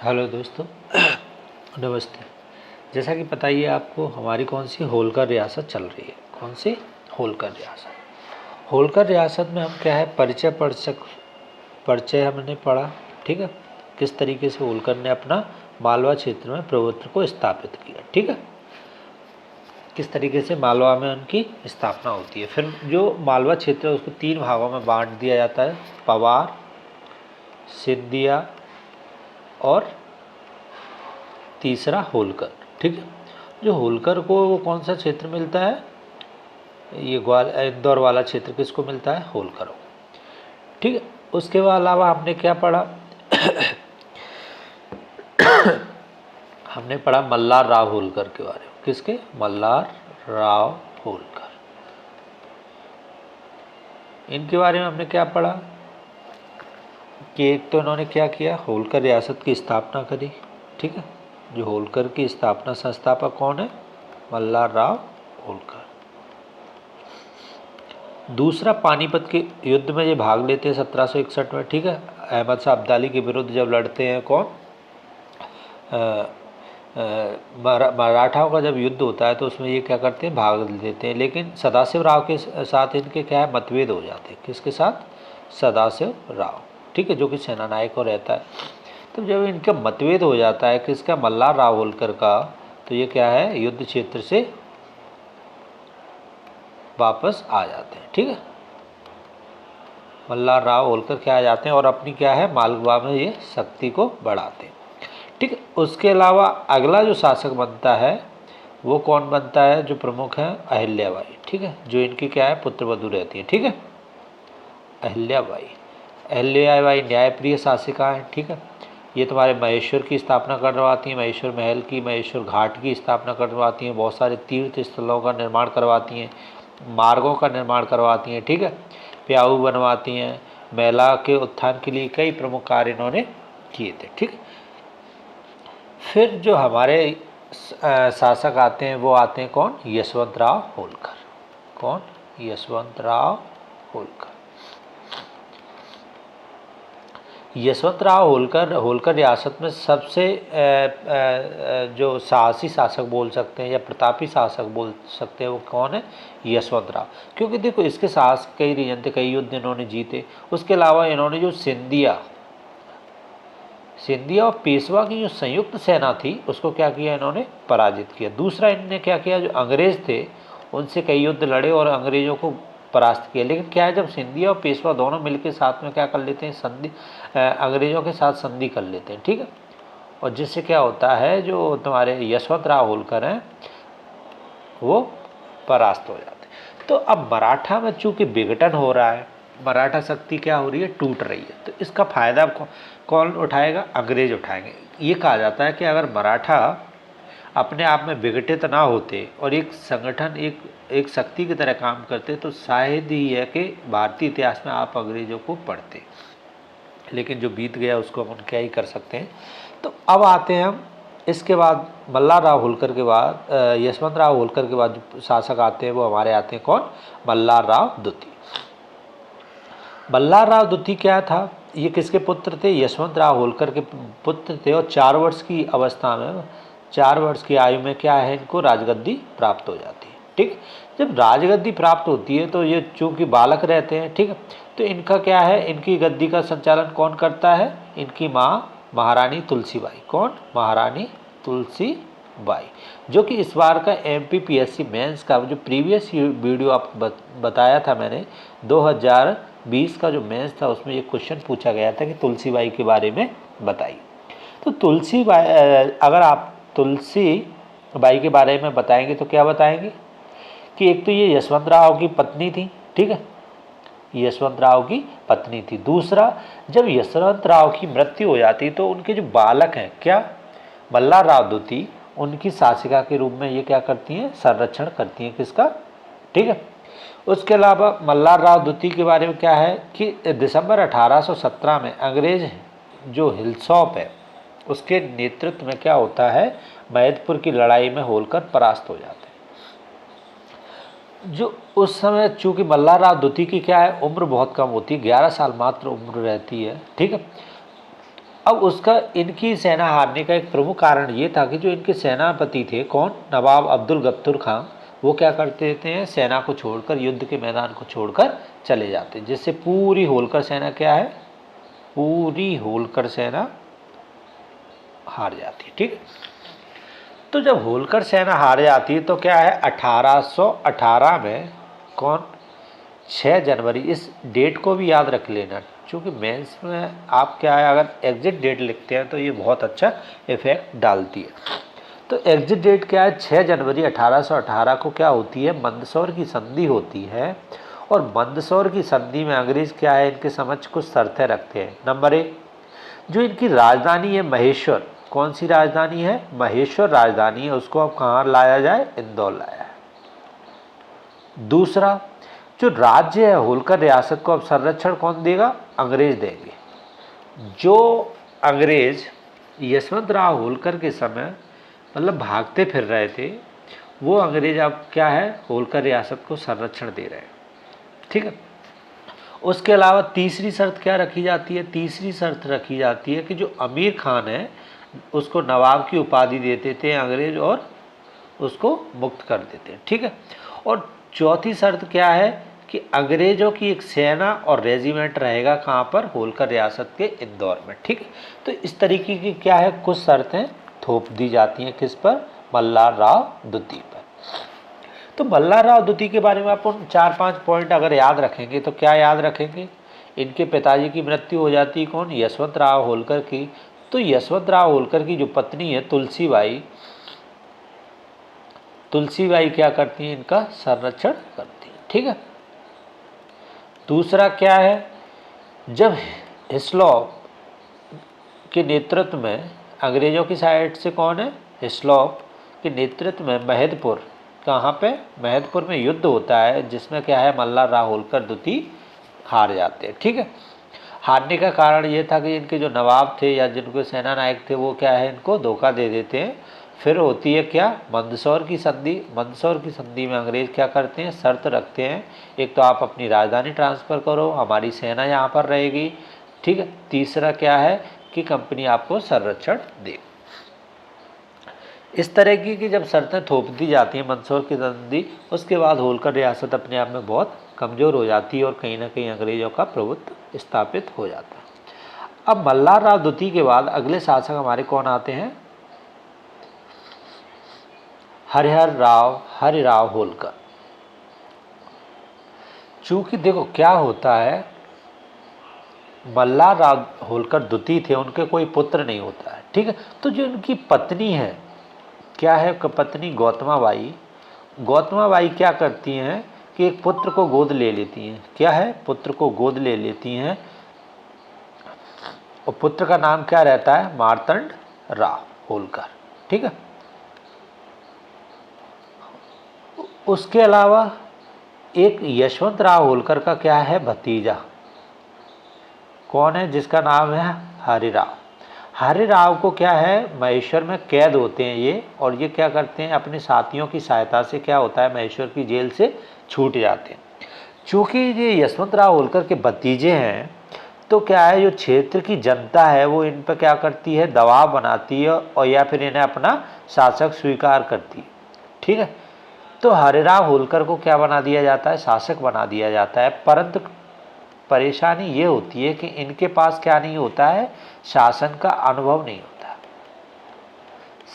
Hello दोस्तों, नमस्ते। जैसा कि पता ही है आपको, हमारी कौन सी होलकर रियासत चल रही है। कौन सी? होलकर रियासत। होलकर रियासत में हम क्या है, परिचय हमने पढ़ा। ठीक है, किस तरीके से होलकर ने अपना मालवा क्षेत्र में प्रभुत्व को स्थापित किया। ठीक है, किस तरीके से मालवा में उनकी स्थापना होती है। फिर जो मालवा क्षेत्र है उसको 3 भागों में बांट दिया जाता है, पवार, सिंधिया और तीसरा होलकर। ठीक है, जो होलकर को वो कौन सा क्षेत्र मिलता है, ये इंदौर वाला क्षेत्र किसको मिलता है, होलकर को। ठीक है, उसके अलावा हमने क्या पढ़ा हमने पढ़ा मल्हार राव होलकर के बारे में। किसके? मल्हार राव होलकर। इनके बारे में हमने क्या पढ़ा कि एक तो इन्होंने क्या किया, होलकर रियासत की स्थापना करी। ठीक है, जो होलकर की स्थापना संस्थापक कौन है? मल्हार राव होलकर। दूसरा, पानीपत के युद्ध में ये भाग लेते हैं 1761 में। ठीक है, अहमद शाह अब्दाली के विरुद्ध जब लड़ते हैं कौन, मराठाओं का जब युद्ध होता है तो उसमें ये क्या करते हैं, भाग लेते हैं। लेकिन सदाशिव राव के साथ इनके क्या है, मतभेद हो जाते हैं। किसके साथ? सदाशिव राव। ठीक है, जो कि सेनानायक को रहता है। तो जब इनका मतभेद हो जाता है किसका, मल्हार राव होलकर का, तो ये क्या है, युद्ध क्षेत्र से वापस आ जाते हैं। ठीक है, मल्हार राव होलकर क्या आ जाते हैं और अपनी क्या है, मालवा में ये शक्ति को बढ़ाते हैं। ठीक है, उसके अलावा अगला जो शासक बनता है वो कौन बनता है, जो प्रमुख है, अहिल्याबाई। ठीक है, जो इनकी क्या है, पुत्रवधू रहती है। ठीक है, अहिल्याबाई न्यायप्रिय शासिका है। ठीक है, ये तुम्हारे महेश्वर की स्थापना करवाती हैं, महेश्वर महल की, महेश्वर घाट की स्थापना करवाती हैं, बहुत सारे तीर्थ स्थलों का निर्माण करवाती हैं, मार्गों का निर्माण करवाती हैं। ठीक है, प्याऊ बनवाती हैं, महिला के उत्थान के लिए कई प्रमुख कार्य इन्होंने किए थे। ठीक, फिर जो हमारे शासक आते हैं वो आते हैं कौन, यशवंत राव होलकर। कौन? यशवंत राव होलकर। यशवंत राव होलकर होलकर रियासत में सबसे जो साहसी शासक बोल सकते हैं या प्रतापी शासक बोल सकते हैं वो कौन है, यशवंत राव। क्योंकि देखो इसके साहस कई रीजन थे, कई युद्ध इन्होंने जीते। उसके अलावा इन्होंने जो सिंधिया और पेशवा की जो संयुक्त सेना थी उसको क्या किया, इन्होंने पराजित किया। दूसरा, इन्होंने क्या किया, जो अंग्रेज़ थे उनसे कई युद्ध लड़े और अंग्रेज़ों को परास्त किया। लेकिन क्या है, जब सिंधिया और पेशवा दोनों मिलकर साथ में क्या कर लेते हैं, अंग्रेज़ों के साथ संधि कर लेते हैं। ठीक है, और जिससे क्या होता है, जो तुम्हारे यशवंत राव होलकर हैं वो परास्त हो जाते हैं। तो अब मराठा में चूँकि विघटन हो रहा है, मराठा शक्ति क्या हो रही है, टूट रही है, तो इसका फायदा कौन उठाएगा, अंग्रेज उठाएंगे। ये कहा जाता है कि अगर मराठा अपने आप में विघटित ना होते और एक संगठन, एक शक्ति की तरह काम करते तो शायद ही है कि भारतीय इतिहास में आप अंग्रेजों को पढ़ते। लेकिन जो बीत गया उसको हम क्या ही कर सकते हैं। तो अब आते हैं हम, इसके बाद मल्हार राव होलकर के बाद, यशवंत राव होलकर के बाद जो शासक आते हैं वो हमारे आते हैं कौन, मल्हार राव द्वितीय। मल्हार राव द्वितीय क्या था, ये किसके पुत्र थे, यशवंत राव होलकर के पुत्र थे। और 4 वर्ष की अवस्था में, 4 वर्ष की आयु में क्या है, इनको राजगद्दी प्राप्त हो जाती है। ठीक, जब राजगद्दी प्राप्त होती है तो ये चूँकि बालक रहते हैं, ठीक है, तो इनका क्या है, इनकी गद्दी का संचालन कौन करता है, इनकी माँ महारानी तुलसीबाई। कौन? महारानी तुलसीबाई, जो कि इस बार का MPPSC मेंस का जो प्रीवियस वीडियो आपको बताया था मैंने, 2020 का जो मेंस था उसमें ये क्वेश्चन पूछा गया था कि तुलसीबाई के बारे में बताइए। तो तुलसीबाई, अगर आप तुलसीबाई के बारे में बताएंगे तो क्या बताएंगे कि एक तो ये यशवंत राव की पत्नी थी। ठीक है, यशवंत राव की पत्नी थी। दूसरा, जब यशवंत राव की मृत्यु हो जाती तो उनके जो बालक हैं, क्या, मल्हार राव द्वितीय, उनकी शासिका के रूप में ये क्या करती हैं, संरक्षण करती हैं। किसका? ठीक है, उसके अलावा मल्हार राव द्वितीय के बारे में क्या है कि दिसंबर 1817 में अंग्रेज जो हिलसॉप है उसके नेतृत्व में क्या होता है, मैदपुर की लड़ाई में होलकर परास्त हो जाते हैं। जो उस समय चूँकि मल्हार राव द्वितीय की क्या है, उम्र बहुत कम होती है, 11 साल मात्र उम्र रहती है। ठीक है, अब उसका इनकी सेना हारने का एक प्रमुख कारण ये था कि जो इनके सेनापति थे, कौन, नवाब अब्दुल गफ्तुर खां, वो क्या करते थे, सेना को छोड़कर, युद्ध के मैदान को छोड़कर चले जाते, जिससे पूरी होलकर सेना क्या है, पूरी होलकर सेना हार जाती है। ठीक। तो जब होलकर सेना हार जाती है तो क्या है, 1818 में कौन, 6 जनवरी, इस डेट को भी याद रख लेना, क्योंकि मेंस में आप क्या है, अगर एग्जिट डेट लिखते हैं तो ये बहुत अच्छा इफेक्ट डालती है। तो एग्जिट डेट क्या है, 6 जनवरी 1818 को क्या होती है, मंदसौर की संधि होती है। और मंदसौर की संधि में अंग्रेज क्या है, इनके समक्ष कुछ शर्तें रखते हैं। नंबर 1, जो इनकी राजधानी है महेश्वर, कौन सी राजधानी है, महेश्वर राजधानी है, उसको अब कहाँ लाया जाए, इंदौर लाया है। दूसरा, जो राज्य है होलकर रियासत को अब संरक्षण कौन देगा, अंग्रेज देंगे। जो अंग्रेज यशवंत राव होलकर के समय मतलब भागते फिर रहे थे, वो अंग्रेज अब क्या है, होलकर रियासत को संरक्षण दे रहे हैं। ठीक है। उसके अलावा तीसरी शर्त क्या रखी जाती है, तीसरी शर्त रखी जाती है कि जो अमीर खान है उसको नवाब की उपाधि देते थे अंग्रेज और उसको मुक्त कर देते हैं। ठीक है। और चौथी शर्त क्या है कि अंग्रेजों की एक सेना और रेजिमेंट रहेगा कहाँ पर, होलकर रियासत के इंदौर में। ठीक है। तो इस तरीके की क्या है, कुछ शर्तें थोप दी जाती हैं किस पर, मल्हार राव द्वितीय पर। तो मल्हार राव द्वितीय के बारे में आप 4-5 पॉइंट अगर याद रखेंगे तो क्या याद रखेंगे, इनके पिताजी की मृत्यु हो जाती है, कौन, यशवंत राव होलकर की। तो यशवंत राव होलकर की जो पत्नी है तुलसीबाई, तुलसीबाई क्या करती हैं, इनका संरक्षण करती है। ठीक है। दूसरा क्या है, जब हिस्लॉप के नेतृत्व में, अंग्रेजों की साइड से कौन है, हिस्लॉप के नेतृत्व में महदपुर, कहाँ पे, महदपुर में युद्ध होता है, जिसमें क्या है, मल्हार राव होलकर द्वितीय हार जाते हैं। ठीक है। हारने का कारण ये था कि इनके जो नवाब थे या जिनके सेना नायक थे वो क्या है, इनको धोखा दे देते हैं। फिर होती है क्या, मंदसौर की संधि। मंदसौर की संधि में अंग्रेज क्या करते हैं, शर्त रखते हैं, एक तो आप अपनी राजधानी ट्रांसफ़र करो, हमारी सेना यहाँ पर रहेगी। ठीक है। तीसरा क्या है कि कंपनी आपको संरक्षण दे। इस तरह की जब शर्तें थोप दी जाती हैं मंदसौर की संधि, उसके बाद होलकर रियासत अपने आप में बहुत कमज़ोर हो जाती है और कहीं ना कहीं अंग्रेजों का प्रभुत्व स्थापित हो जाता है। अब मल्हार राव द्वितीय के बाद अगले शासक हमारे कौन आते हैं, हरिराव होलकर। चूँकि देखो क्या होता है, मल्हार राव होलकर द्वितीय थे, उनके कोई पुत्र नहीं होता है। ठीक है। तो जो उनकी पत्नी है, क्या है पत्नी, गौतमाबाई, गौतमाबाई क्या करती हैं कि एक पुत्र को गोद ले लेती हैं। क्या है, पुत्र को गोद ले लेती हैं, और पुत्र का नाम क्या रहता है, मार्तंड राव होलकर। ठीक है। उसके अलावा एक यशवंत राव होलकर का क्या है, भतीजा, कौन है, जिसका नाम है हरिराव। हरिराव को क्या है, महेश्वर में कैद होते हैं ये, और ये क्या करते हैं, अपने साथियों की सहायता से क्या होता है, महेश्वर की जेल से छूट जाते हैं। चूँकि ये यशवंत राव होलकर के भतीजे हैं, तो क्या है, जो क्षेत्र की जनता है वो इन पर क्या करती है, दबाव बनाती है, और या फिर इन्हें अपना शासक स्वीकार करती है। ठीक है। तो हरिराव होलकर को क्या बना दिया जाता है, शासक बना दिया जाता है। परंतु परेशानी ये होती है कि इनके पास क्या नहीं होता है, शासन का अनुभव नहीं होता।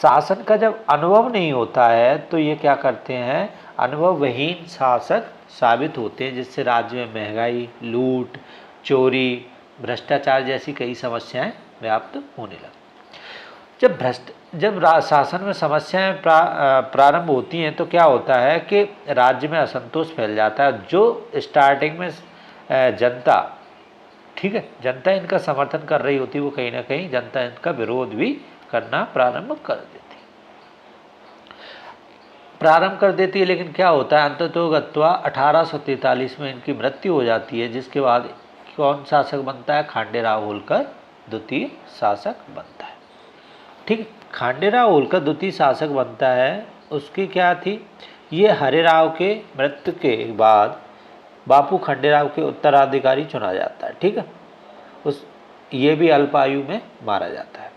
शासन का जब अनुभव नहीं होता है तो ये क्या करते हैं, अनुभवहीन शासक साबित होते हैं, जिससे राज्य में महंगाई, लूट, चोरी, भ्रष्टाचार जैसी कई समस्याएं व्याप्त होने लगती। जब शासन में समस्याएं प्रारंभ होती हैं तो क्या होता है कि राज्य में असंतोष फैल जाता है। जो स्टार्टिंग में जनता, ठीक है, जनता इनका समर्थन कर रही होती है, वो कहीं ना कहीं जनता इनका विरोध भी करना प्रारंभ कर देती है। लेकिन क्या होता है, अंततोगत्वा 1843 में इनकी मृत्यु हो जाती है, जिसके बाद कौन शासक बनता है, खांडेराव होलकर द्वितीय शासक बनता है। ठीक, खांडेराव होलकर द्वितीय शासक बनता है। उसकी क्या थी, ये हरिराव के मृत्यु के बाद बापू खंडेराव के उत्तराधिकारी चुना जाता है। ठीक है। ये भी अल्प आयु में मारा जाता है।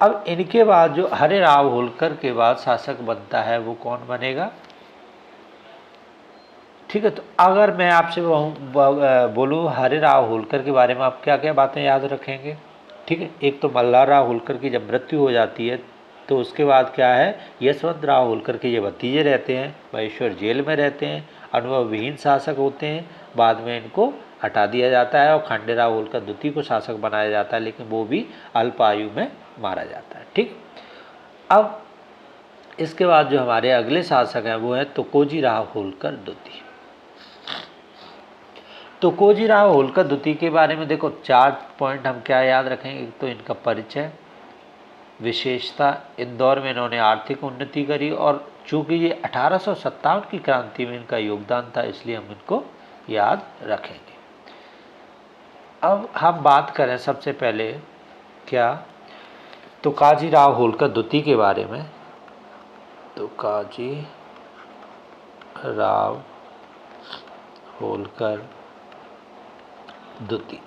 अब इनके बाद जो हरिराव होलकर के बाद शासक बनता है वो कौन बनेगा? ठीक है, तो अगर मैं आपसे बोलूँ हरिराव होलकर के बारे में, आप क्या क्या बातें याद रखेंगे? ठीक है, एक तो मल्हारराव होलकर की जब मृत्यु हो जाती है तो उसके बाद क्या है, यशवंत राव होलकर के ये भतीजे रहते हैं, महेश्वर जेल में रहते हैं, अनुभव विहीन शासक होते हैं। बाद में इनको हटा दिया जाता है और खंडेराव होलकर द्वितीय को शासक बनाया जाता है, लेकिन वो भी अल्प आयु में मारा जाता है। ठीक, अब इसके बाद जो हमारे अगले शासक हैं वो है तुकोजी राव होलकर द्वितीय। तुकोजी राव होलकर द्वितीय के बारे में देखो 4 पॉइंट हम क्या याद रखेंगे। एक तो इनका परिचय, विशेषता, इंदौर में इन्होंने आर्थिक उन्नति करी, और चूंकि ये 1857 की क्रांति में इनका योगदान था इसलिए हम इनको याद रखेंगे। अब हम बात करें सबसे पहले क्या, तुकाजी राव होलकर द्वितीय के बारे में। तुकाजी राव होलकर द्वितीय,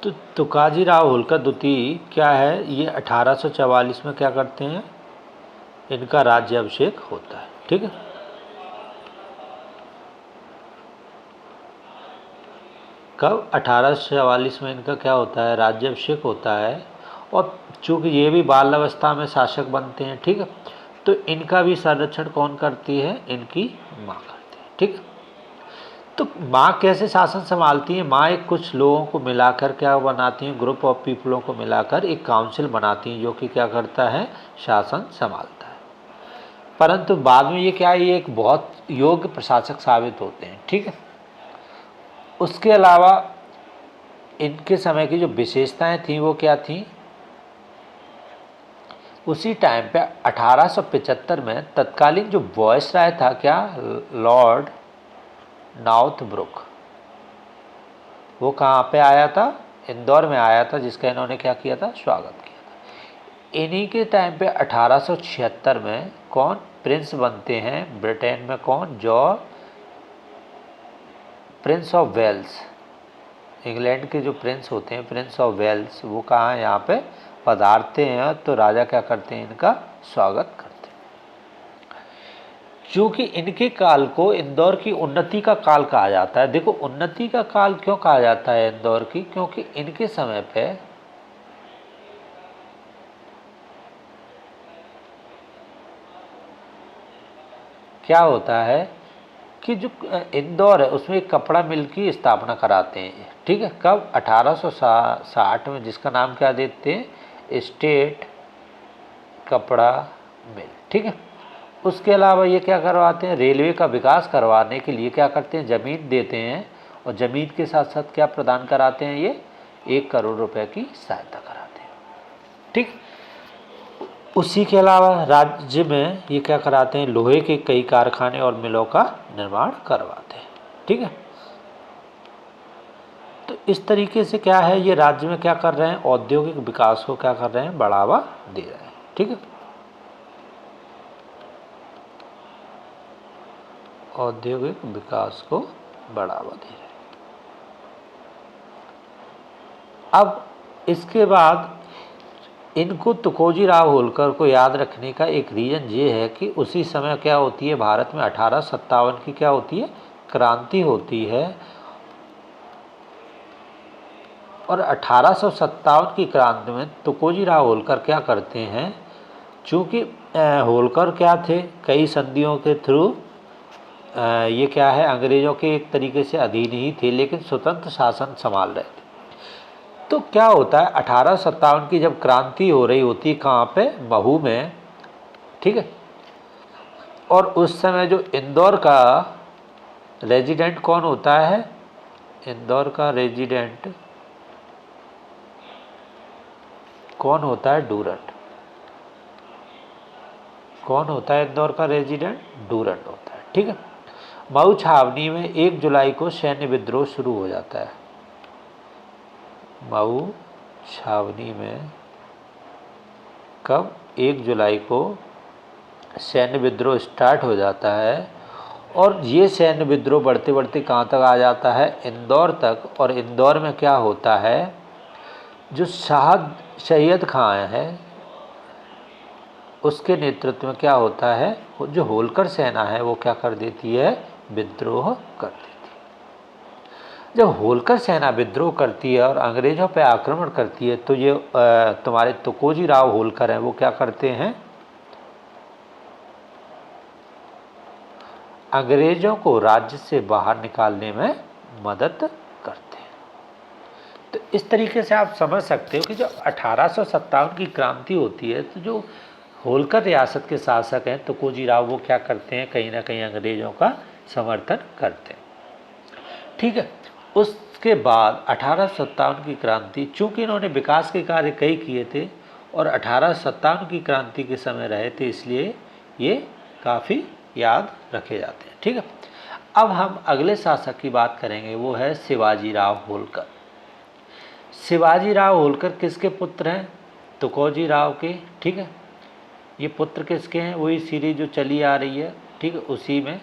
तो तुकाजी राव होलकर द्वितीय क्या है, ये 1844 में क्या करते हैं, इनका राज्याभिषेक होता है। ठीक है, कब? 1844 में इनका क्या होता है, राज्याभिषेक होता है। और चूंकि ये भी बाल अवस्था में शासक बनते हैं, ठीक है, तो इनका भी संरक्षण कौन करती है, इनकी माँ करती है। ठीक है, तो माँ कैसे शासन संभालती है? माँ एक कुछ लोगों को मिलाकर क्या बनाती हैं, ग्रुप ऑफ पीपलों को मिलाकर एक काउंसिल बनाती हैं जो कि क्या करता है, शासन संभालता है। परंतु बाद में ये क्या है, ये एक बहुत योग्य प्रशासक साबित होते हैं। ठीक है, उसके अलावा इनके समय की जो विशेषताएं थीं वो क्या थीं, उसी टाइम पे 1875 में तत्कालीन जो वॉयसराय था क्या, लॉर्ड नाउथब्रुक, वो कहाँ पे आया था, इंदौर में आया था, जिसका इन्होंने क्या किया था, स्वागत किया था। इन्हीं के टाइम पे 1876 में कौन प्रिंस बनते हैं ब्रिटेन में, कौन, George prince of Wales, England के जो प्रिंस होते हैं, प्रिंस ऑफ वेल्स, वो कहाँ यहाँ पे पधारते हैं, तो राजा क्या करते हैं, इनका स्वागत करते हैं। क्योंकि इनके काल को इंदौर की उन्नति का काल कहा जाता है। देखो उन्नति का काल क्यों कहा जाता है इंदौर की, क्योंकि इनके समय पे क्या होता है कि जो इंदौर है उसमें एक कपड़ा मिल की स्थापना कराते हैं। ठीक है, कब? 1860 में, जिसका नाम क्या देते हैं, स्टेट कपड़ा मिल। ठीक है, उसके अलावा ये क्या करवाते हैं, रेलवे का विकास करवाने के लिए क्या करते हैं, ज़मीन देते हैं, और ज़मीन के साथ साथ क्या प्रदान कराते हैं, ये 1 करोड़ रुपए की सहायता कराते हैं। ठीक, उसी के अलावा राज्य में ये क्या कराते हैं, लोहे के कई कारखाने और मिलों का निर्माण करवाते हैं। ठीक है, तो इस तरीके से क्या है, ये राज्य में क्या कर रहे हैं, औद्योगिक विकास को क्या कर रहे हैं, बढ़ावा दे रहे हैं। ठीक है, औद्योगिक विकास को बढ़ावा दे रहे हैं। अब इसके बाद इनको तुकोजी राव होलकर को याद रखने का एक रीज़न ये है कि उसी समय क्या होती है, भारत में 1857 की क्या होती है, क्रांति होती है। और 1857 की क्रांति में तुकोजी राव होलकर क्या करते हैं, चूँकि होलकर क्या थे, कई संधियों के थ्रू ये क्या है, अंग्रेज़ों के एक तरीके से अधीन ही थे, लेकिन स्वतंत्र शासन संभाल रहे थे। तो क्या होता है, 1857 की जब क्रांति हो रही होती है, कहाँ पे, महू में। ठीक है, और उस समय जो इंदौर का रेजिडेंट कौन होता है, इंदौर का रेजिडेंट कौन होता है, डूरंट। कौन होता है इंदौर का रेजिडेंट, डूरंट होता है। ठीक है, मऊ छावनी में 1 जुलाई को सैन्य विद्रोह शुरू हो जाता है। मऊ छावनी में कब, 1 जुलाई को सैन्य विद्रोह स्टार्ट हो जाता है। और ये सैन्य विद्रोह बढ़ते बढ़ते कहाँ तक आ जाता है, इंदौर तक। और इंदौर में क्या होता है, जो सैयद खान है उसके नेतृत्व में क्या होता है, जो होलकर सेना है वो क्या कर देती है, विद्रोह कर देती है। जब होलकर सेना विद्रोह करती है और अंग्रेज़ों पर आक्रमण करती है तो ये तुम्हारे तुकोजी राव होलकर हैं, वो क्या करते हैं, अंग्रेज़ों को राज्य से बाहर निकालने में मदद करते हैं। तो इस तरीके से आप समझ सकते हो कि जो 1857 की क्रांति होती है, तो जो होलकर रियासत के शासक हैं तुकोजी राव, वो क्या करते हैं, कहीं ना कहीं अंग्रेज़ों का समर्थन करते हैं। ठीक है। उसके बाद 1857 की क्रांति, चूँकि इन्होंने विकास के कार्य कई किए थे और 1857 की क्रांति के समय रहे थे, इसलिए ये काफ़ी याद रखे जाते हैं। ठीक है। अब हम अगले शासक की बात करेंगे, वो है शिवाजी राव होलकर। शिवाजी राव होलकर किसके पुत्र हैं, तुकोजी राव के। ठीक है। ये पुत्र किसके हैं, वही सीरीज जो चली आ रही है, ठीक है, उसी में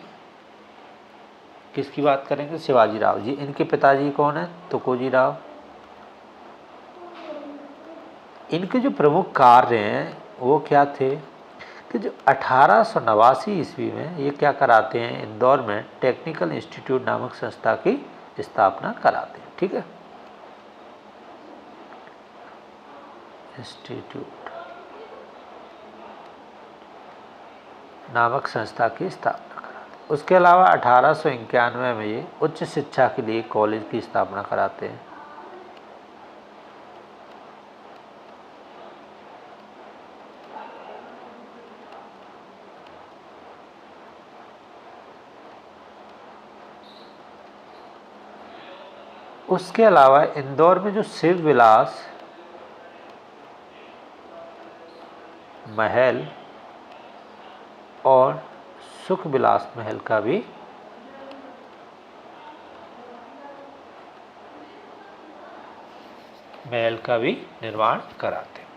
किसकी बात करेंगे, शिवाजी राव जी। इनके पिताजी कौन है, तुकोजी राव। इनके जो प्रमुख कार्य हैं वो क्या थे कि जो 1889 ईस्वी में ये क्या कराते हैं, इंदौर में टेक्निकल इंस्टीट्यूट नामक संस्था की स्थापना कराते हैं। ठीक है, इंस्टीट्यूट नामक संस्था की स्थापना कराते हैं। उसके अलावा 1891 में ये उच्च शिक्षा के लिए कॉलेज की स्थापना कराते हैं। उसके अलावा इंदौर में जो शिव विलास महल और सुख विलास महल का भी निर्माण कराते हैं।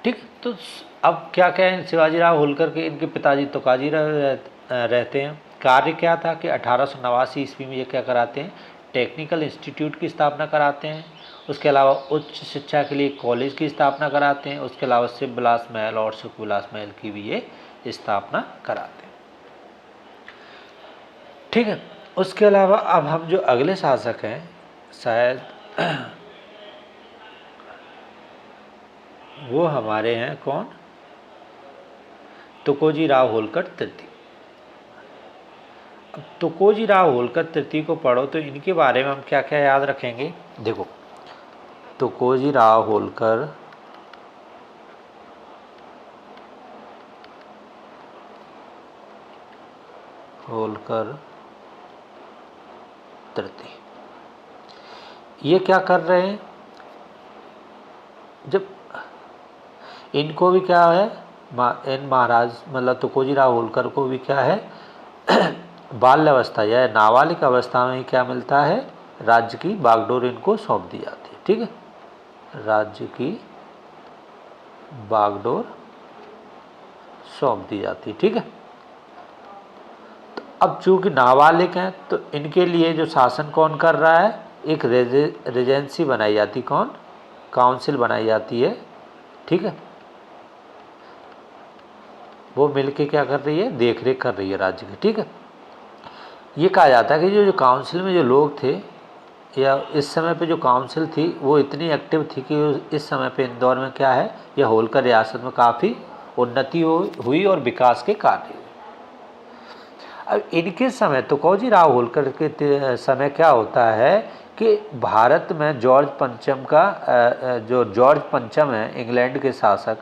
ठीक। तो अब क्या कहें, शिवाजी राव होलकर के इनके पिताजी तुकाजी रहते हैं। कार्य क्या था कि 1889 ईस्वी में ये क्या कराते हैं, टेक्निकल इंस्टीट्यूट की स्थापना कराते हैं। उसके अलावा उच्च शिक्षा के लिए कॉलेज की स्थापना कराते हैं। उसके अलावा शिव विलास महल और सुख विलास महल की भी ये स्थापना कराते हैं। ठीक है। उसके अलावा अब हम जो अगले शासक हैं, शायद वो हमारे हैं कौन, तुकोजी राव होलकर तृतीय। अब तुकोजी राव होलकर तृतीय को पढ़ो तो इनके बारे में हम क्या क्या याद रखेंगे। देखो, तुकोजी राव होलकर तृतीय, ये क्या कर रहे हैं, जब इनको भी क्या है, इन महाराज मतलब तुकोजी राव होलकर को भी क्या है बाल्यावस्था या नाबालिग अवस्था में क्या मिलता है, राज्य की बागडोर इनको सौंप दी जाती है। ठीक है, राज्य की बागडोर सौंप दी जाती है। ठीक है। तो अब चूंकि नाबालिग हैं तो इनके लिए जो शासन कौन कर रहा है, एक रेजेंसी बनाई जाती, कौन, काउंसिल बनाई जाती है। ठीक है, वो मिलके क्या कर रही है, देख रेख कर रही है राज्य की। ठीक है। ये कहा जाता है कि जो काउंसिल में जो लोग थे या इस समय पे जो काउंसिल थी वो इतनी एक्टिव थी कि इस समय पे इंदौर में क्या है, यह होलकर रियासत में काफ़ी उन्नति हुई और विकास के कार्य हुए। अब इनके समय तुकोजी राव होलकर के समय क्या होता है कि भारत में जॉर्ज पंचम का जो जॉर्ज पंचम है, इंग्लैंड के शासक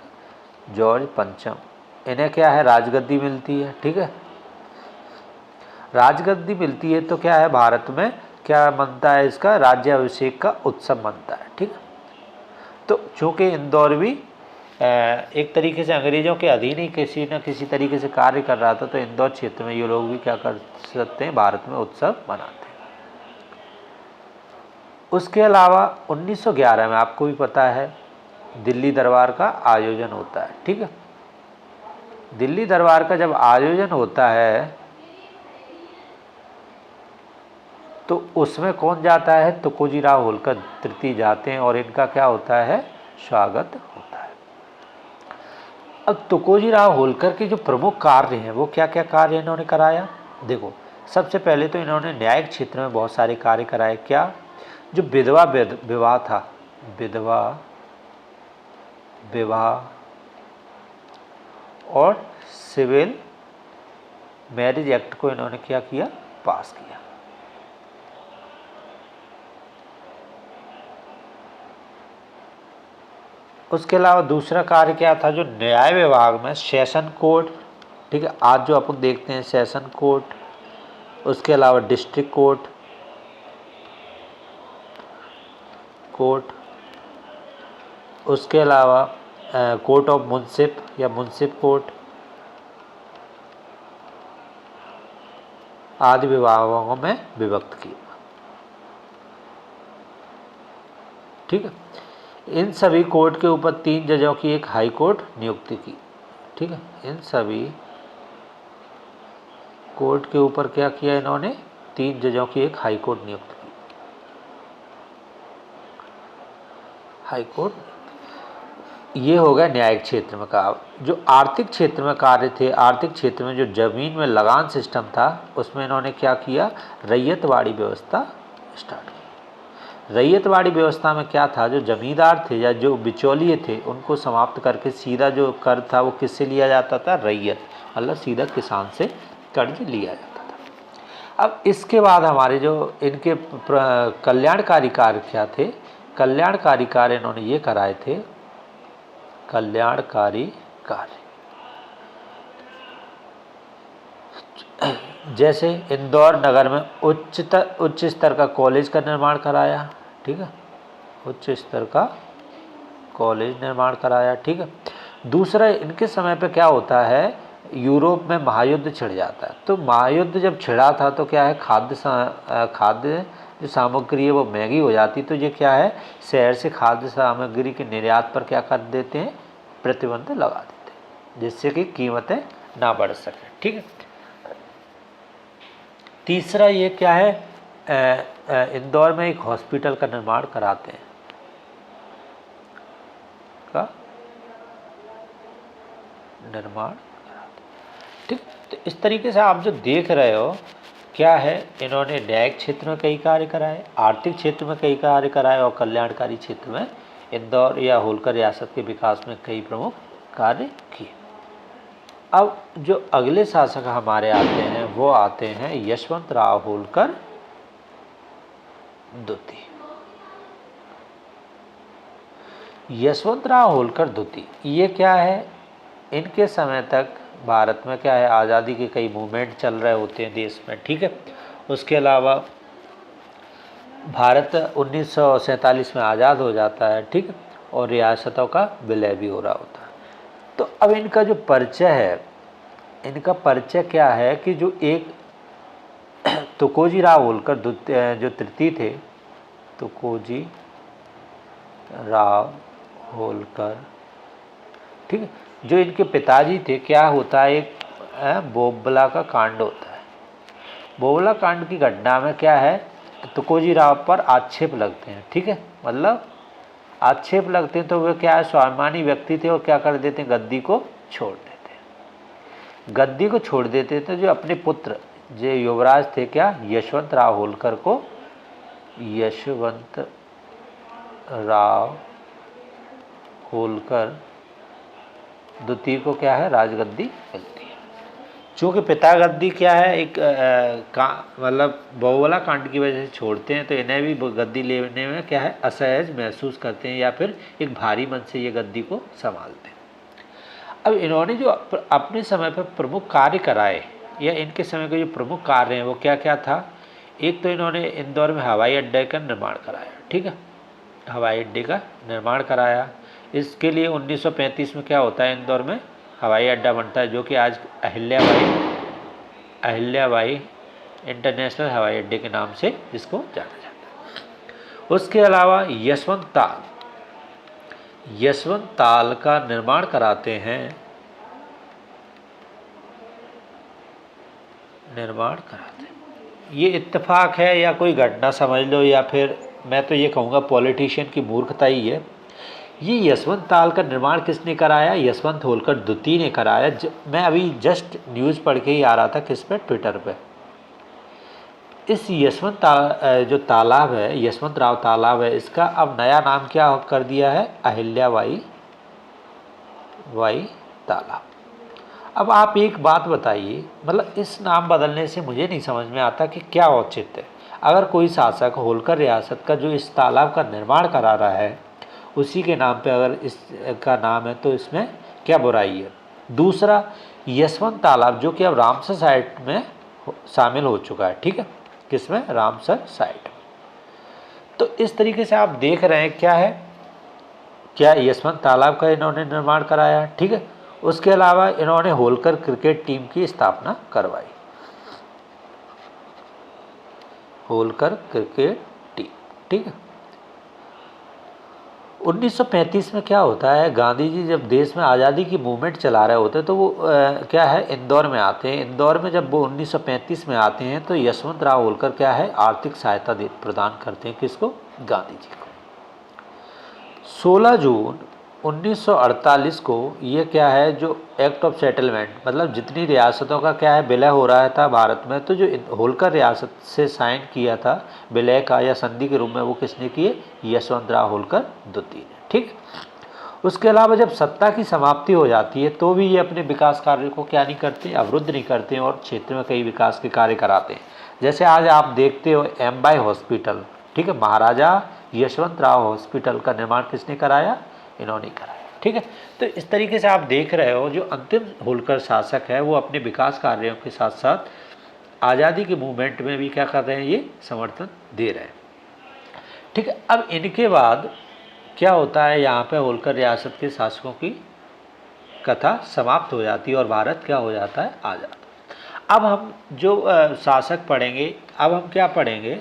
जॉर्ज पंचम, इन्हें क्या है, राजगद्दी मिलती है। ठीक है, राजगद्दी मिलती है तो क्या है, भारत में क्या बनता है, इसका राज्याभिषेक का उत्सव बनता है। ठीक है। तो चूँकि इंदौर भी एक तरीके से अंग्रेज़ों के अधीन ही किसी न किसी तरीके से कार्य कर रहा था, तो इंदौर क्षेत्र में ये लोग भी क्या कर सकते हैं, भारत में उत्सव मनाते हैं। उसके अलावा 1911 में आपको भी पता है दिल्ली दरबार का आयोजन होता है। ठीक है, दिल्ली दरबार का जब आयोजन होता है तो उसमें कौन जाता है, तुकोजीराव होलकर तृतीय जाते हैं और इनका क्या होता है, स्वागत होता है। अब तुकोजीराव होलकर के जो प्रमुख कार्य हैं वो क्या क्या कार्य इन्होंने कराया, देखो सबसे पहले तो इन्होंने न्यायिक क्षेत्र में बहुत सारे कार्य कराए। क्या, जो विधवा विवाह था, विधवा विवाह और सिविल मैरिज एक्ट को इन्होंने क्या किया, पास किया। उसके अलावा दूसरा कार्य क्या था, जो न्याय विभाग में सेशन कोर्ट, ठीक है, आज जो अपन देखते हैं सेशन कोर्ट, उसके अलावा डिस्ट्रिक्ट कोर्ट, उसके अलावा कोर्ट ऑफ मुंसिफ या मुंसिफ कोर्ट आदि विभागों में विभक्त किया। ठीक है, इन सभी कोर्ट के ऊपर 3 जजों की एक हाई कोर्ट नियुक्ति की। ठीक है, इन सभी कोर्ट के ऊपर क्या किया इन्होंने, 3 जजों की एक हाई कोर्ट नियुक्त की। हाई कोर्ट, ये हो गया न्यायिक क्षेत्र में का। जो आर्थिक क्षेत्र में कार्य थे, आर्थिक क्षेत्र में जो जमीन में लगान सिस्टम था उसमें इन्होंने क्या किया, रैयतवाड़ी व्यवस्था स्टार्ट की। रैयतवाड़ी व्यवस्था में क्या था, जो जमींदार थे या जो बिचौलिए थे उनको समाप्त करके सीधा जो कर था वो किससे लिया जाता था, रैयत, मतलब सीधा किसान से कर्ज लिया जाता था। अब इसके बाद हमारे जो इनके कल्याणकारी कार्य क्या थे, कल्याणकारी कार्य इन्होंने ये कराए थे, कल्याणकारी कार्य जैसे इंदौर नगर में उच्च स्तर का कॉलेज का निर्माण कराया। ठीक है, उच्च स्तर का कॉलेज निर्माण कराया। ठीक है, दूसरा इनके समय पे क्या होता है, यूरोप में महायुद्ध छिड़ जाता है। तो महायुद्ध जब छिड़ा था तो क्या है, खाद्य जो सामग्री है वो महंगी हो जाती, तो ये क्या है, शहर से खाद्य सामग्री के निर्यात पर क्या कर देते हैं, प्रतिबंध लगा देते हैं, जिससे कि कीमतें ना बढ़ सकें। ठीक है, तीसरा ये क्या है, इंदौर में एक हॉस्पिटल का निर्माण कराते हैं, का निर्माण कराते हैं। ठीक, तो इस तरीके से आप जो देख रहे हो क्या है, इन्होंने न्यायिक क्षेत्र में कई कार्य कराए, आर्थिक क्षेत्र में कई कार्य कराए और कल्याणकारी क्षेत्र में इंदौर या होलकर रियासत के विकास में कई प्रमुख कार्य किए। अब जो अगले शासक हमारे आते हैं वो आते हैं यशवंतराव होलकर द्वितीय। यशवंतराव होलकर द्वितीय ये क्या है, इनके समय तक भारत में क्या है, आज़ादी के कई मूवमेंट चल रहे होते हैं देश में। ठीक है, उसके अलावा भारत 1947 में आज़ाद हो जाता है। ठीक है, और रियासतों का विलय भी हो रहा होता है। तो अब इनका जो परिचय है, इनका परिचय क्या है कि जो एक तुकोजीराव होलकर जो तृतीय थे, तुकोजी राव होलकर, ठीक है, जो इनके पिताजी थे, क्या होता है, एक बोबला का कांड होता है। बोबला कांड की घटना में क्या है, तुकोजी राव पर आक्षेप लगते हैं। ठीक है, मतलब आक्षेप लगते हैं तो वे क्या है, स्वाभिमानी व्यक्ति थे और क्या कर देते हैं, गद्दी को छोड़ देते हैं। गद्दी को छोड़ देते थे, जो अपने पुत्र जो युवराज थे क्या, यशवंत राव होलकर को, यशवंत राव होलकर द्वितीय को क्या है, राजगद्दी मिलती है। चूँकि पिता गद्दी क्या है, एक मतलब बोबला कांड की वजह से छोड़ते हैं, तो इन्हें भी गद्दी लेने में क्या है, असहज महसूस करते हैं या फिर एक भारी मन से ये गद्दी को संभालते हैं। अब इन्होंने जो अपने समय पर प्रमुख कार्य कराए या इनके समय के जो प्रमुख कार्य हैं वो क्या क्या था, एक तो इन्होंने इंदौर में हवाई अड्डे का निर्माण कराया। ठीक है, हवाई अड्डे का निर्माण कराया। इसके लिए 1935 में क्या होता है, इंदौर में हवाई अड्डा बनता है, जो कि आज अहिल्याबाई इंटरनेशनल हवाई अड्डे के नाम से जिसको जाना जाता है। उसके अलावा यशवंत ताल का निर्माण कराते हैं, ये इत्तेफाक है या कोई घटना समझ लो, या फिर मैं तो ये कहूँगा पॉलिटिशियन की मूर्खता ही है। ये यशवंत ताल का निर्माण किसने कराया? यशवंत होलकर द्वितीय ने कराया। मैं अभी जस्ट न्यूज़ पढ़ के ही आ रहा था, किस पे, ट्विटर पे। इस जो तालाब है, यशवंत राव तालाब है, इसका अब नया नाम क्या कर दिया है? अहिल्याबाई तालाब। अब आप एक बात बताइए, मतलब इस नाम बदलने से मुझे नहीं समझ में आता कि क्या औचित्य है। अगर कोई शासक होलकर रियासत का जो इस तालाब का निर्माण करा रहा है, उसी के नाम पे अगर इसका नाम है, तो इसमें क्या बुराई है? दूसरा, यशवंत तालाब जो कि अब रामसर साइट में शामिल हो चुका है, ठीक है, किसमें? Ramsar site. तो इस तरीके से आप देख रहे हैं क्या है, क्या यशवंत तालाब का इन्होंने निर्माण कराया, ठीक है। उसके अलावा इन्होंने होलकर क्रिकेट टीम की स्थापना करवाई, होलकर क्रिकेट टीम, ठीक है। 1935 में क्या होता है, गांधी जी जब देश में आज़ादी की मूवमेंट चला रहे होते हैं, तो वो क्या है, इंदौर में आते हैं। इंदौर में जब वो 1935 में आते हैं, तो यशवंत राव होलकर क्या है, आर्थिक सहायता प्रदान करते हैं, किसको? गांधी जी को। 16 जून 1948 को ये क्या है, जो एक्ट ऑफ सेटलमेंट, मतलब जितनी रियासतों का क्या है विलय हो रहा था भारत में, तो जो होलकर रियासत से साइन किया था विलय का या संधि के रूप में, वो किसने किए? यशवंत राव होलकर द्वितीय ने, ठीक। उसके अलावा जब सत्ता की समाप्ति हो जाती है, तो भी ये अपने विकास कार्य को क्या नहीं करते, अवरुद्ध नहीं करते हैं, और क्षेत्र में कई विकास के कार्य कराते हैं। जैसे आज आप देखते हो एमबाई हॉस्पिटल, ठीक है, महाराजा यशवंत राव हॉस्पिटल का निर्माण किसने कराया? इन्होंने कराया, ठीक है। तो इस तरीके से आप देख रहे हो, जो अंतिम होलकर शासक है, वो अपने विकास कार्यों के साथ साथ आज़ादी के मूवमेंट में भी क्या कर रहे हैं, ये समर्थन दे रहे हैं, ठीक है। अब इनके बाद क्या होता है, यहाँ पे होलकर रियासत के शासकों की कथा समाप्त हो जाती है और भारत क्या हो जाता है? आज़ाद। अब हम जो शासक पढ़ेंगे, अब हम क्या पढ़ेंगे,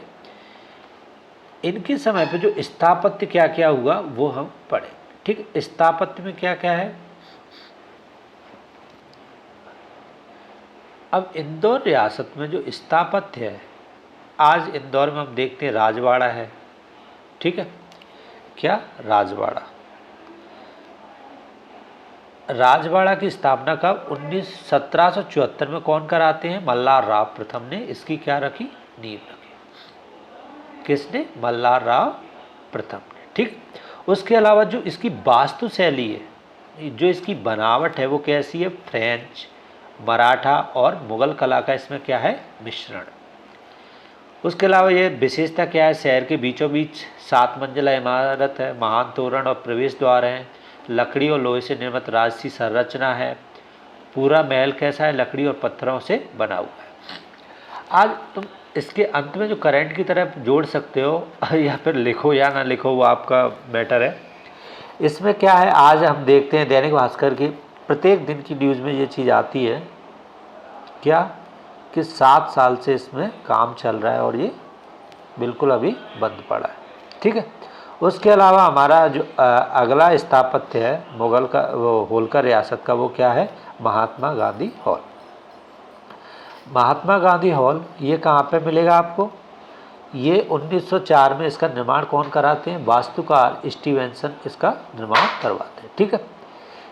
इनके समय पे जो स्थापत्य क्या क्या हुआ वो हम पढ़ें, ठीक। स्थापत्य में क्या क्या है? अब इंदौर रियासत में जो स्थापत्य है, आज इंदौर में हम देखते हैं राजवाड़ा है, ठीक है, क्या? राजवाड़ा की स्थापना कब? 1774 में कौन कराते हैं? मल्हार राव प्रथम ने इसकी क्या रखी? नींव रखी। किसने? मल्हार राव प्रथम ने, ठीक। उसके अलावा जो इसकी वास्तु शैली है, जो इसकी बनावट है, वो कैसी है? फ्रेंच, मराठा और मुगल कला का इसमें क्या है? मिश्रण। उसके अलावा ये विशेषता क्या है? शहर के बीचों बीच 7 मंजिला इमारत है, महान तोरण और प्रवेश द्वार हैं, लकड़ी और लोहे से निर्मित राजसी संरचना है। पूरा महल कैसा है? लकड़ी और पत्थरों से बना हुआ है। आज तुम इसके अंत में जो करंट की तरफ जोड़ सकते हो या फिर लिखो या ना लिखो, वो आपका मैटर है। इसमें क्या है, आज हम देखते हैं दैनिक भास्कर की प्रत्येक दिन की न्यूज़ में ये चीज़ आती है, क्या कि 7 साल से इसमें काम चल रहा है और ये बिल्कुल अभी बंद पड़ा है, ठीक है। उसके अलावा हमारा जो अगला स्थापत्य है मुगल का, वो होलकर रियासत का, वो क्या है? महात्मा गांधी हॉल। महात्मा गांधी हॉल ये कहाँ पे मिलेगा आपको? ये 1904 में इसका निर्माण कौन कराते हैं? वास्तुकार स्टीवेंसन इसका निर्माण करवाते हैं, ठीक है।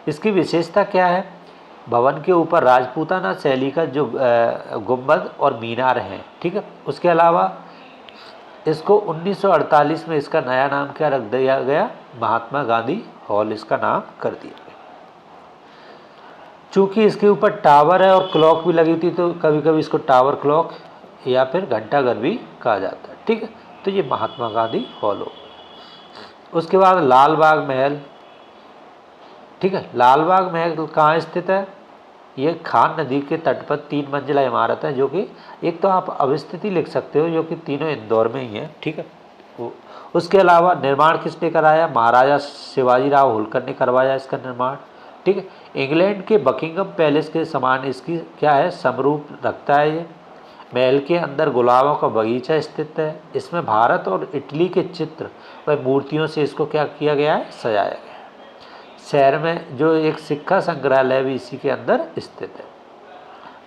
इसकी विशेषता क्या है? भवन के ऊपर राजपूताना शैली का जो गुंबद और मीनार हैं, ठीक है। उसके अलावा इसको 1948 में इसका नया नाम क्या रख दिया गया? महात्मा गांधी हॉल इसका नाम कर दिया गया। चूँकि इसके ऊपर टावर है और क्लॉक भी लगी थी, तो कभी कभी इसको टावर क्लॉक या फिर घंटाघर भी कहा जाता है, ठीक है। तो ये महात्मा गांधी हॉल हो। उसके बाद लाल बाग महल, ठीक है। लाल बाग महल कहाँ स्थित है? ये खान नदी के तट पर 3 मंजिला इमारत है, जो कि एक तो आप अवस्थिति लिख सकते हो, जो कि तीनों इंदौर में ही है, ठीक है। उसके अलावा निर्माण किसने कराया? महाराजा शिवाजी राव होलकर ने करवाया इसका निर्माण, ठीक है। इंग्लैंड के बकिंगम पैलेस के समान इसकी क्या है? समरूप रखता है ये। महल के अंदर गुलाबों का बगीचा स्थित है। इसमें भारत और इटली के चित्र व मूर्तियों से इसको क्या किया गया है? सजाया गया है। शहर में जो एक सिक्का संग्रहालय भी इसी के अंदर स्थित है।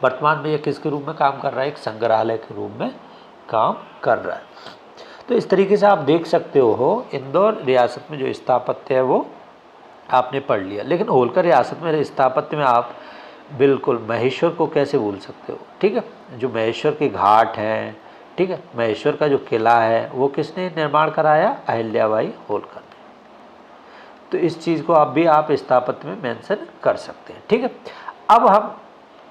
वर्तमान में ये किसके रूप में काम कर रहा है? एक संग्रहालय के रूप में काम कर रहा है। तो इस तरीके से आप देख सकते हो इंदौर रियासत में जो स्थापत्य है वो आपने पढ़ लिया। लेकिन होलकर रियासत में स्थापत्य में आप बिल्कुल महेश्वर को कैसे भूल सकते हो, ठीक है। जो महेश्वर के घाट हैं, ठीक है, महेश्वर का जो किला है वो किसने निर्माण कराया, अहिल्याबाई होलकर ने। तो इस चीज़ को आप स्थापत्य में मेंशन कर सकते हैं, ठीक है। अब हम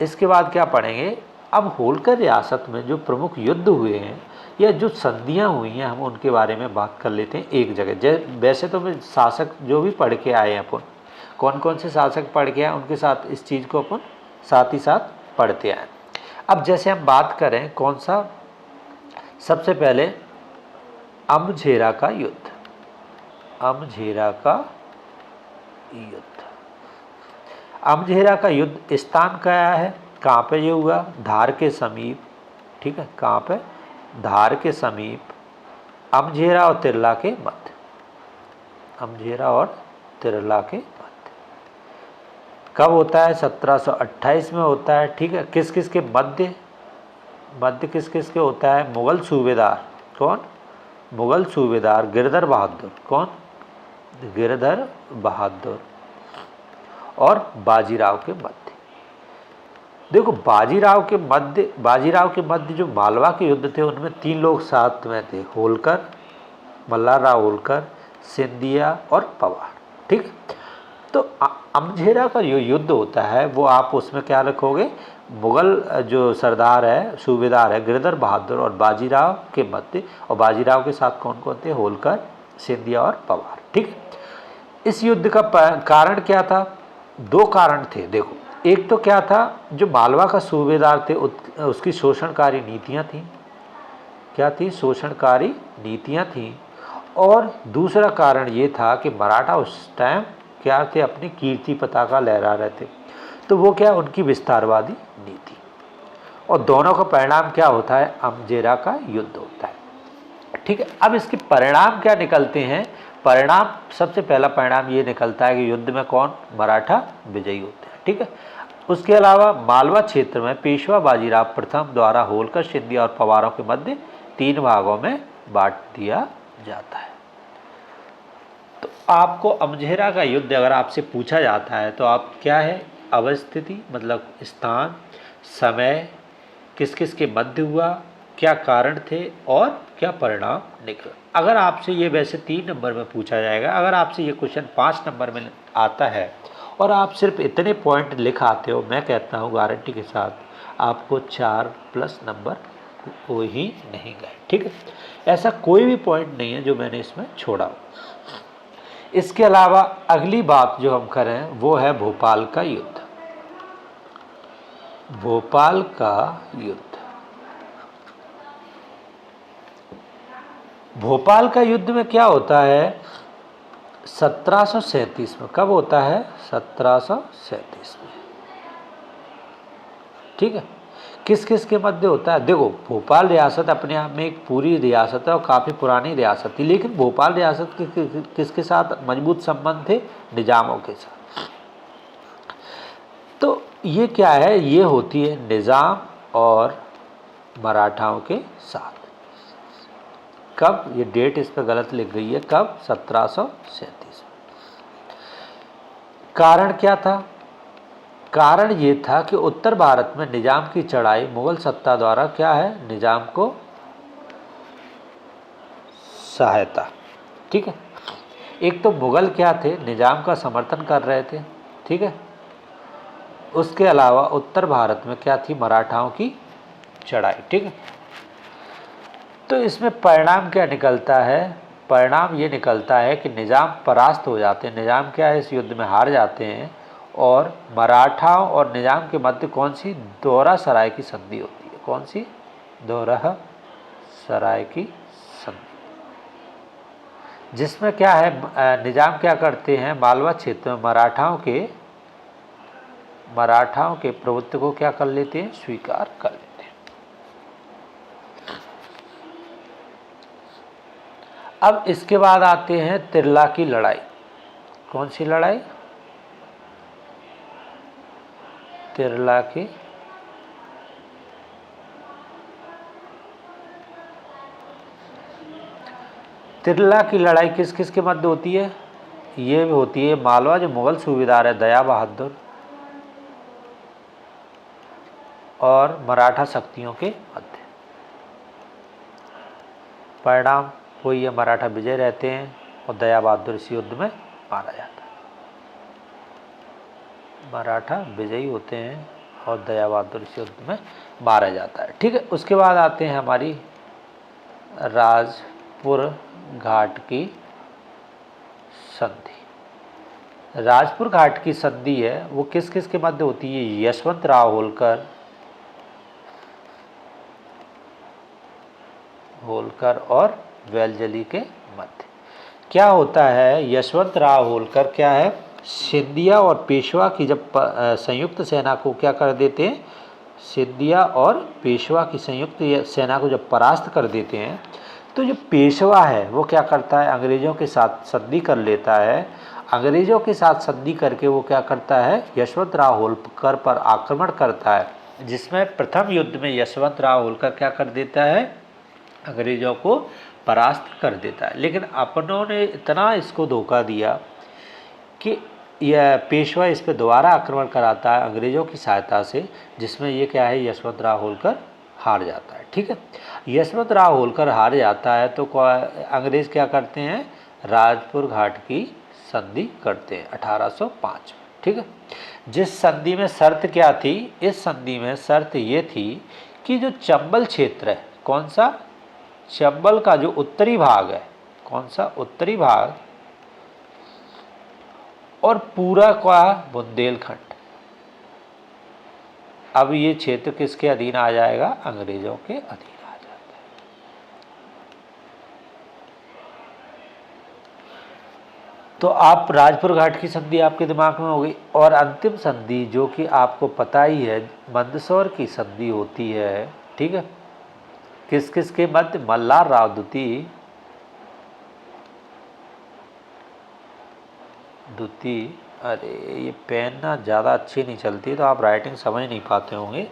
इसके बाद क्या पढ़ेंगे, अब होलकर रियासत में जो प्रमुख युद्ध हुए हैं या जो संधियां हुई हैं हम उनके बारे में बात कर लेते हैं एक जगह। वैसे तो मैं शासक जो भी पढ़ के आए हैं अपन, कौन कौन से शासक पढ़ के आए उनके साथ इस चीज़ को अपन साथ ही साथ पढ़ते आए। अब जैसे हम बात करें कौन सा, सबसे पहले अमझेरा का युद्ध। अमझेरा का युद्ध, अमझेरा का युद्ध स्थान क्या है, कहाँ पे ये हुआ, धार के समीप, ठीक है, कहाँ पे, धार के समीप, अमझेरा और तिरला के मध्य, अमझेरा और तिरला के मध्य। कब होता है, 1728 में होता है, ठीक है। किस किस के मध्य, मध्य किस किस के होता है, मुगल सूबेदार, कौन, मुगल सूबेदार गिरधर बहादुर, कौन, गिरधर बहादुर और बाजीराव के मध्य। देखो बाजीराव के मध्य जो मालवा के युद्ध थे उनमें 3 लोग साथ में थे, होलकर, मल्हारराव होलकर, सिंधिया और पवार, ठीक है। तो अमझेरा का जो युद्ध होता है वो आप उसमें क्या रखोगे, मुगल जो सरदार है, सूबेदार है गिरधर बहादुर और बाजीराव के मध्य, और बाजीराव के साथ कौन कौन थे, होलकर, सिंधिया और पवार, ठीक है। इस युद्ध का कारण क्या था, 2 कारण थे। देखो एक तो क्या था, जो मालवा का सूबेदार थे उसकी शोषणकारी नीतियां थीं, क्या थी, शोषणकारी नीतियां थीं। और दूसरा कारण ये था कि मराठा उस टाइम क्या थे, अपनी कीर्ति पताका लहरा रहे थे, तो वो क्या, उनकी विस्तारवादी नीति। और दोनों का परिणाम क्या होता है, अमझेरा का युद्ध होता है, ठीक है। अब इसके परिणाम क्या निकलते हैं, परिणाम, सबसे पहला परिणाम ये निकलता है कि युद्ध में कौन, मराठा विजयी होते हैं, ठीक है। उसके अलावा मालवा क्षेत्र में पेशवा बाजीराव प्रथम द्वारा होलकर, सिंधिया और पवारों के मध्य 3 भागों में बांट दिया जाता है। तो आपको अमझेरा का युद्ध अगर आपसे पूछा जाता है तो आप क्या है, अवस्थिति मतलब स्थान, समय, किस किस के मध्य हुआ, क्या कारण थे और क्या परिणाम निकला। अगर आपसे ये वैसे 3 नंबर में पूछा जाएगा, अगर आपसे ये क्वेश्चन 5 नंबर में आता है और आप सिर्फ इतने पॉइंट लिख आते हो, मैं कहता हूँ गारंटी के साथ आपको 4+ नंबर हो ही नहीं गए, ठीक है। ऐसा कोई भी पॉइंट नहीं है जो मैंने इसमें छोड़ा हो। इसके अलावा अगली बात जो हम करें वो है भोपाल का युद्ध। भोपाल का युद्ध, भोपाल का युद्ध में क्या होता है, 1737 में। कब होता है, 1737 में, ठीक है। किस किस के मध्य होता है, देखो भोपाल रियासत अपने आप में एक पूरी रियासत है और काफ़ी पुरानी रियासत थी, लेकिन भोपाल रियासत के किसके साथ मजबूत संबंध थे, निजामों के साथ। तो ये क्या है, ये होती है निजाम और मराठाओं के साथ। कब, ये डेट इस पर गलत लिख गई है, कब, 1737। कारण क्या था, कारण ये था कि उत्तर भारत में निजाम की चढ़ाई मुगल सत्ता द्वारा क्या है, निजाम को सहायता, ठीक है। एक तो मुगल क्या थे, निजाम का समर्थन कर रहे थे, ठीक है। उसके अलावा उत्तर भारत में क्या थी, मराठाओं की चढ़ाई, ठीक है। तो इसमें परिणाम क्या निकलता है, परिणाम ये निकलता है कि निजाम परास्त हो जाते हैं, निजाम क्या है, इस युद्ध में हार जाते हैं। और मराठाओं और निजाम के मध्य कौन सी, दोहरा सराय की संधि होती है, कौन सी, दोहरा सराय की संधि, जिसमें क्या है, निजाम क्या करते हैं, मालवा क्षेत्र में मराठाओं के प्रभुत्व को क्या कर लेते हैं, स्वीकार कर लेते हैं। अब इसके बाद आते हैं तिरला की लड़ाई। कौन सी लड़ाई, तिरला की तिरला की लड़ाई किस किस के मध्य होती है? ये भी होती है मालवा जो मुगल सूबेदार है दया बहादुर और मराठा शक्तियों के मध्य। परिणाम वही है, मराठा विजय रहते हैं और दया बहादुर इस युद्ध में मारा जाता है। मराठा विजयी होते हैं और दया बहादुर इस युद्ध में मारा जाता है। ठीक है, उसके बाद आते हैं हमारी राजपुर घाट की संधि। राजपुर घाट की संधि है वो किस किस के मध्य होती है? यशवंतराव होलकर और वेलजली के मध्य। क्या होता है? यशवंतराव होलकर क्या है, सिंधिया और पेशवा की जब संयुक्त सेना को क्या कर देते हैं, सिंधिया और पेशवा की संयुक्त सेना को जब परास्त कर देते हैं तो जो पेशवा है वो क्या करता है, अंग्रेज़ों के साथ संधि कर लेता है। अंग्रेज़ों के साथ संधि करके वो क्या करता है, यशवंतराव होलकर पर आक्रमण करता है, जिसमें प्रथम युद्ध में यशवंतराव होलकर क्या कर देता है, अंग्रेज़ों को परास्त कर देता है। लेकिन अपनों ने इतना इसको धोखा दिया कि यह पेशवा इस पर दोबारा आक्रमण कराता है अंग्रेज़ों की सहायता से, जिसमें ये क्या है, यशवंतराव होलकर हार जाता है। ठीक है, यशवंतराव होलकर हार जाता है तो अंग्रेज़ क्या करते हैं, राजपुर घाट की संधि करते हैं 1805 में। ठीक है, जिस संधि में शर्त क्या थी, इस संधि में शर्त ये थी कि जो चंबल क्षेत्र है, कौन सा, चंबल का जो उत्तरी भाग है, कौन सा, उत्तरी भाग, और पूरा का बुंदेलखंड, अब ये क्षेत्र किसके अधीन आ जाएगा, अंग्रेजों के अधीन आ जाता है। तो आप राजपुर घाट की संधि आपके दिमाग में हो गई। और अंतिम संधि जो कि आपको पता ही है, मंदसौर की संधि होती है। ठीक है, किस किस के मध्य, मल्हार राव द्वितीय, अरे ये पेन ना ज़्यादा अच्छी नहीं चलती तो आप राइटिंग समझ नहीं पाते होंगे,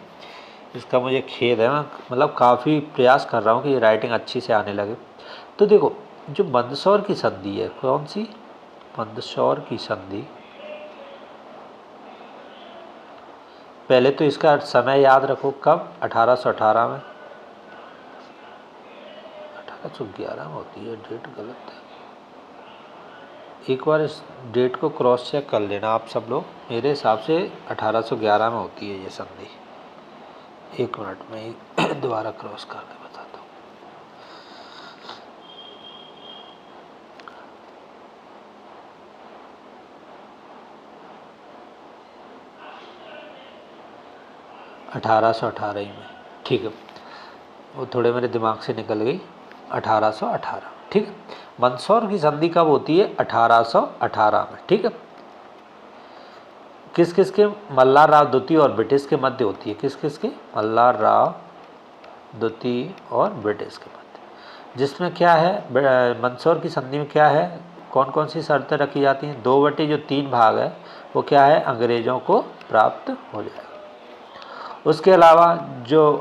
इसका मुझे खेद है। मैं मतलब काफ़ी प्रयास कर रहा हूँ कि ये राइटिंग अच्छी से आने लगे। तो देखो, जो मंदसौर की संधि है, कौन सी, मंदसौर की संधि, पहले तो इसका समय याद रखो, कब, 1818 में, 1811 में होती है, डेट गलत है, एक बार इस डेट को क्रॉस चेक कर लेना आप सब लोग। मेरे हिसाब से 1811 में होती है ये संधि, एक मिनट में दोबारा क्रॉस करके बताता हूँ। (1818) में, ठीक है, वो थोड़े मेरे दिमाग से निकल गई, 1818। ठीक है, मंदसौर की संधि कब होती है, 1818 में। ठीक है, किस किस के, मल्हार राव द्वितीय और ब्रिटिश के मध्य होती है, किस किस के, मल्हार राव द्वितीय और ब्रिटिश के मध्य। जिसमें क्या है, मंदसौर की संधि में क्या है, कौन कौन सी शर्तें रखी जाती हैं, 2/3 भाग है वो क्या है, अंग्रेज़ों को प्राप्त हो जाएगा। उसके अलावा जो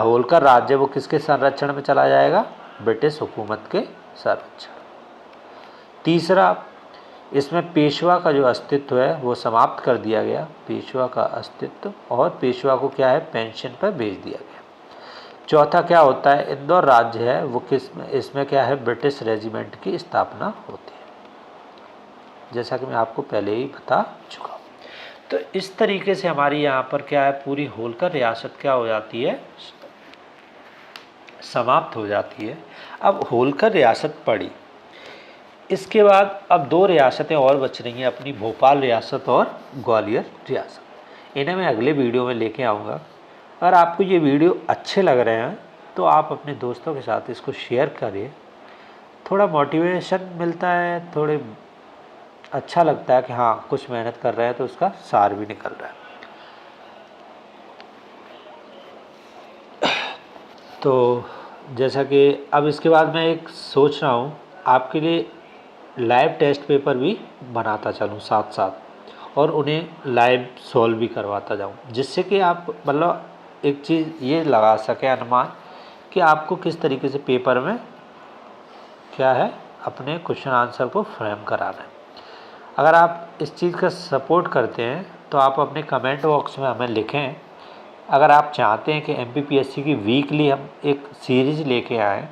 होलकर राज्य वो किसके संरक्षण में चला जाएगा, ब्रिटिश हुकूमत के संरक्षण। तीसरा, इसमें पेशवा का जो अस्तित्व है वो समाप्त कर दिया गया, पेशवा का अस्तित्व, और पेशवा को क्या है, पेंशन पर भेज दिया गया। चौथा क्या होता है, इंदौर राज्य है वो किस में, इसमें क्या है, ब्रिटिश रेजिमेंट की स्थापना होती है, जैसा कि मैं आपको पहले ही बता चुका हूँ। तो इस तरीके से हमारी यहाँ पर क्या है, पूरी होलकर रियासत क्या हो जाती है, समाप्त हो जाती है। अब होलकर रियासत पड़ी, इसके बाद अब 2 रियासतें और बच रही हैं अपनी, भोपाल रियासत और ग्वालियर रियासत। इन्हें मैं अगले वीडियो में लेके आऊँगा। अगर आपको ये वीडियो अच्छे लग रहे हैं तो आप अपने दोस्तों के साथ इसको शेयर करिए, थोड़ा मोटिवेशन मिलता है, थोड़े अच्छा लगता है कि हाँ कुछ मेहनत कर रहे हैं तो उसका सार भी निकल रहा है। तो जैसा कि अब इसके बाद मैं एक सोच रहा हूँ आपके लिए लाइव टेस्ट पेपर भी बनाता चलूँ साथ साथ, और उन्हें लाइव सॉल्व भी करवाता जाऊँ, जिससे कि आप मतलब एक चीज़ ये लगा सकें अनुमान कि आपको किस तरीके से पेपर में क्या है अपने क्वेश्चन आंसर को फ्रेम कराना है। अगर आप इस चीज़ का सपोर्ट करते हैं तो आप अपने कमेंट बॉक्स में हमें लिखें। अगर आप चाहते हैं कि MPPSC की वीकली हम एक सीरीज़ लेके आएँ,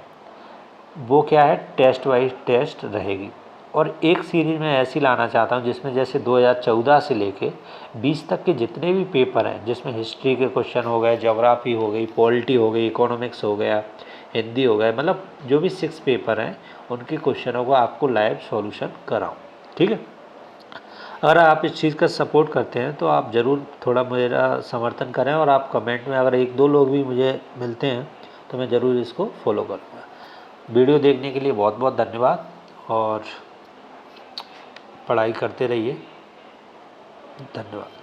वो क्या है, टेस्ट वाइज टेस्ट रहेगी। और एक सीरीज़ में ऐसी लाना चाहता हूँ जिसमें जैसे 2014 से लेके 20 तक के जितने भी पेपर हैं, जिसमें हिस्ट्री के क्वेश्चन हो गए, ज्योग्राफी हो गई, पॉलिटी हो गई, इकोनॉमिक्स हो गया, हिंदी हो गया, मतलब जो भी 6 पेपर हैं उनके क्वेश्चनों को आपको लाइव सॉल्यूशन कराऊँ। ठीक है। अगर आप इस चीज़ का सपोर्ट करते हैं तो आप ज़रूर थोड़ा मेरा समर्थन करें, और आप कमेंट में अगर 1-2 लोग भी मुझे मिलते हैं तो मैं ज़रूर इसको फॉलो करूँगा। वीडियो देखने के लिए बहुत बहुत धन्यवाद, और पढ़ाई करते रहिए। धन्यवाद।